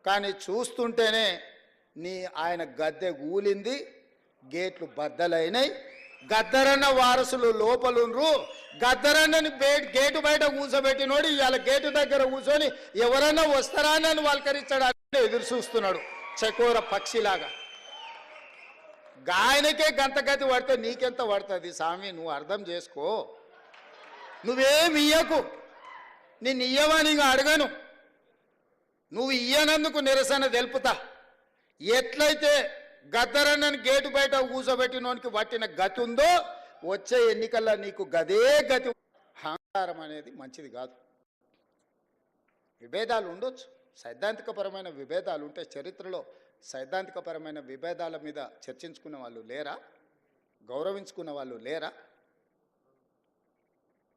కానీ చూస్తుంటేనే ఆయన గద్దె గూలింది, గేట్లు బద్దలైనాయి. గద్దరన్న వారసులు లోపలుండ్రు. గద్దరన్నని గేటు బయట కూర్చోబెట్టినోడు ఇవాళ గేటు దగ్గర కూర్చొని ఎవరన్నా వస్తారా అని వాళ్ళకరించడానికి ఎదురు చూస్తున్నాడు చకోర పక్షిలాగా. గాయనకే గంతగతి పడితే నీకెంత పడుతుంది స్వామి? నువ్వు అర్థం చేసుకో. నువ్వేమి ఇయ్యకు, నిన్ను ఇయ్యవని అడగను. నువ్వు ఇయ్యనందుకు నిరసన తెలుపుతా. ఎట్లయితే గద్దరన్నని గేటు బయట కూర్చోబెట్టినోనికి పట్టిన గతి ఉందో వచ్చే ఎన్నికల్లో నీకు గదే గతి. అహంకారం అనేది మంచిది కాదు. విభేదాలు ఉండొచ్చు, సైద్ధాంతికపరమైన విభేదాలు ఉంటే. చరిత్రలో సైద్ధాంతికపరమైన విభేదాల మీద చర్చించుకున్న వాళ్ళు లేరా? గౌరవించుకున్న వాళ్ళు లేరా?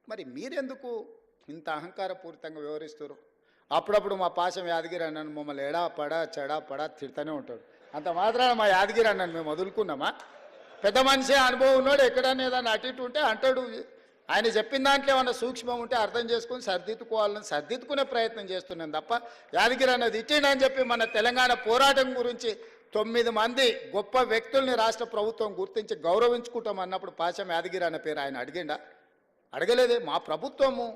మరి మీరెందుకు ఇంత అహంకారపూరితంగా వ్యవహరిస్తారు? అప్పుడప్పుడు మా పాశం యాదగిరి అన్నను మమ్మల్ని ఎడా పడా చెడా పడా తిడుతూనే ఉంటాడు. అంత మాత్రాన మా యాదగిరి అన్నను మేము వదులుకున్నామా? పెద్ద మనిషి అనుభవం ఉన్నాడు, ఎక్కడైనా ఏదైనా అటు ఇటు ఉంటే అంటాడు. ఆయన చెప్పిన దాంట్లో ఏమన్నా సూక్ష్మం ఉంటే అర్థం చేసుకుని సర్దిద్దుకోవాలని సర్దిద్దుకునే ప్రయత్నం చేస్తున్నాను తప్ప యాదగిరి అన్నది ఇచ్చిండని చెప్పి మన తెలంగాణ పోరాటం గురించి 9 మంది గొప్ప వ్యక్తుల్ని రాష్ట్ర ప్రభుత్వం గుర్తించి గౌరవించుకుంటాం అన్నప్పుడు పాశం యాదగిరి అన్న పేరు ఆయన అడిగిండా? అడగలేదే. మా ప్రభుత్వము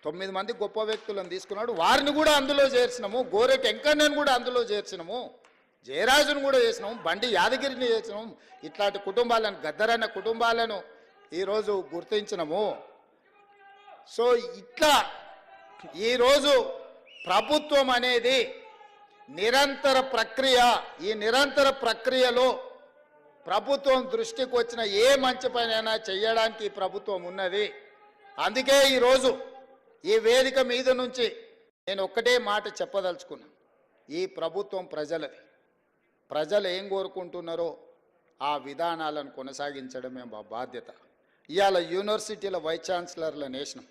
9 మంది గొప్ప వ్యక్తులను తీసుకున్నాడు, వారిని కూడా అందులో చేర్చినాము. గోరె వెంకన్నను కూడా అందులో చేర్చినాము, జయరాజును కూడా చేసినాము, బండి యాదగిరిని చేసినాము. ఇట్లాంటి కుటుంబాలను, గద్దరన్న కుటుంబాలను ఈరోజు గుర్తించినము. సో ఇట్లా ఈరోజు ప్రభుత్వం అనేది నిరంతర ప్రక్రియ. ఈ నిరంతర ప్రక్రియలో ప్రభుత్వం దృష్టికి వచ్చిన ఏ మంచి పనైనా చేయడానికి ఈ ప్రభుత్వం ఉన్నది. అందుకే ఈరోజు ఈ వేదిక మీద నుంచి నేను ఒక్కటే మాట చెప్పదలుచుకున్నా. ఈ ప్రభుత్వం ప్రజలది. ప్రజలు ఏం కోరుకుంటున్నారో ఆ విధానాలను కొనసాగించడమే మా బాధ్యత. ఇవాళ యూనివర్సిటీల వైస్ ఛాన్సలర్లను వేసినాం.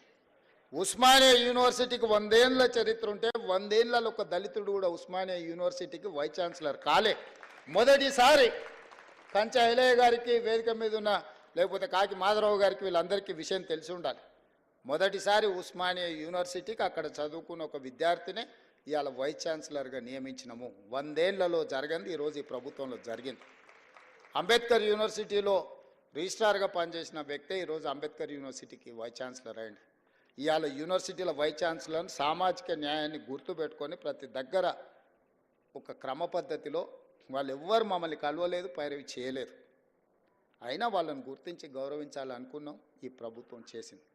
ఉస్మానియా యూనివర్సిటీకి 100 ఏళ్ళ చరిత్ర ఉంటే 100 ఏళ్ళలో ఒక దళితుడు కూడా ఉస్మానియా యూనివర్సిటీకి వైస్ ఛాన్సలర్ కాలే. మొదటిసారి కంచె ఐలయ్య గారికి, వేదిక మీద ఉన్న లేకపోతే కాకి మాధవరావు గారికి, వీళ్ళందరికీ విషయం తెలిసి ఉండాలి. మొదటిసారి ఉస్మానియా యూనివర్సిటీకి అక్కడ చదువుకున్న ఒక విద్యార్థినే ఇవాళ వైస్ ఛాన్సలర్గా నియమించినాము. 100 ఏళ్లలో జరగంది ఈరోజు ఈ ప్రభుత్వంలో జరిగింది. అంబేద్కర్ యూనివర్సిటీలో రిజిస్ట్రార్గా పనిచేసిన వ్యక్తే ఈరోజు అంబేద్కర్ యూనివర్సిటీకి వైస్ ఛాన్సలర్ అయింది. ఇవాళ యూనివర్సిటీల వైస్ ఛాన్సలర్ని సామాజిక న్యాయాన్ని గుర్తుపెట్టుకొని ప్రతి దగ్గర ఒక క్రమ పద్ధతిలో వాళ్ళు ఎవ్వరు మమ్మల్ని కలవలేదు, పైరవి చేయలేదు. అయినా వాళ్ళని గుర్తించి గౌరవించాలనుకున్నాం. ఈ ప్రభుత్వం చేసింది.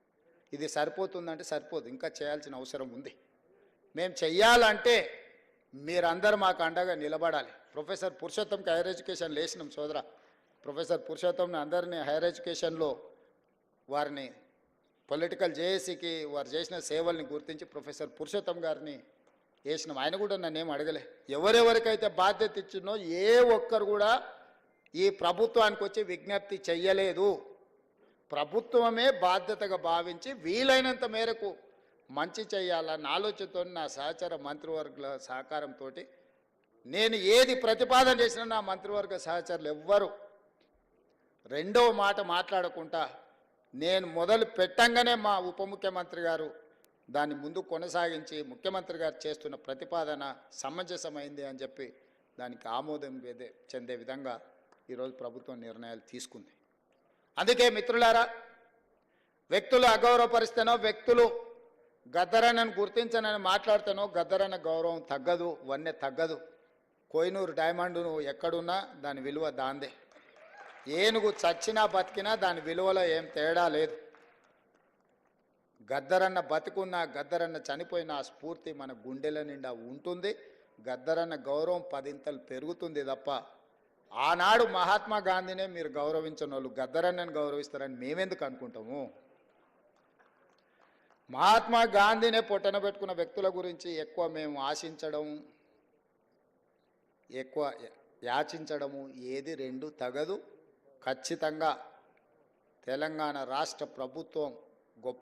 ఇది సరిపోతుందంటే సరిపోదు, ఇంకా చేయాల్సిన అవసరం ఉంది. మేము చెయ్యాలంటే మీరందరూ మాకు అండగా నిలబడాలి. ప్రొఫెసర్ పురుషోత్తంకి హైయర్ ఎడ్యుకేషన్ లేచినాం సోదరా. ప్రొఫెసర్ పురుషోత్తంని అందరినీ హైయర్ ఎడ్యుకేషన్లో వారిని పొలిటికల్ జేఏసీకి వారు చేసిన సేవల్ని గుర్తించి ప్రొఫెసర్ పురుషోత్తం గారిని వేసినాం. ఆయన కూడా నన్నేం అడగలే. ఎవరెవరికైతే బాధ్యత ఇచ్చినో ఏ ఒక్కరు కూడా ఈ ప్రభుత్వానికి వచ్చి విజ్ఞప్తి చెయ్యలేదు. ప్రభుత్వమే బాధ్యతగా భావించి వీలైనంత మేరకు మంచి చేయాలన్న ఆలోచనతో నా సహచర మంత్రివర్గుల సహకారంతో నేను ఏది ప్రతిపాదన చేసినా నా మంత్రివర్గ సహచరులు ఎవ్వరు రెండవ మాట మాట్లాడకుండా నేను మొదలు పెట్టంగానే మా ఉప ముఖ్యమంత్రి గారు దాన్ని ముందు కొనసాగించి ముఖ్యమంత్రి గారు చేస్తున్న ప్రతిపాదన సమంజసమైంది అని చెప్పి దానికి ఆమోదం చెందే విధంగా ఈరోజు ప్రభుత్వం నిర్ణయాలు తీసుకుంది. అందుకే మిత్రులారా, వ్యక్తులు అగౌరవపరిస్తేనో, వ్యక్తులు గద్దరన్నను గుర్తించనని మాట్లాడితేనో గద్దరన్న గౌరవం తగ్గదు, వన్నె తగ్గదు. కోహినూరు డైమండ్ ఎక్కడున్నా దాని విలువ దాందే. ఏనుగు చచ్చినా బతికినా దాని విలువలో ఏం తేడా లేదు. గద్దరన్న బతికున్నా, గద్దరన్న చనిపోయిన ఆ స్ఫూర్తి మన గుండెల నిండా ఉంటుంది. గద్దరన్న గౌరవం 10 ఇంతలు పెరుగుతుంది తప్ప ఆనాడు మహాత్మా గాంధీనే మీరు గౌరవించిన వాళ్ళు గద్దరన్నను గౌరవిస్తారని మేమెందుకు అనుకుంటాము? మహాత్మా గాంధీనే పొట్టన పెట్టుకున్న వ్యక్తుల గురించి ఎక్కువ మేము ఆశించడం, ఎక్కువ యాచించడము ఏది రెండు తగదు. ఖచ్చితంగా తెలంగాణ రాష్ట్ర ప్రభుత్వం గొప్ప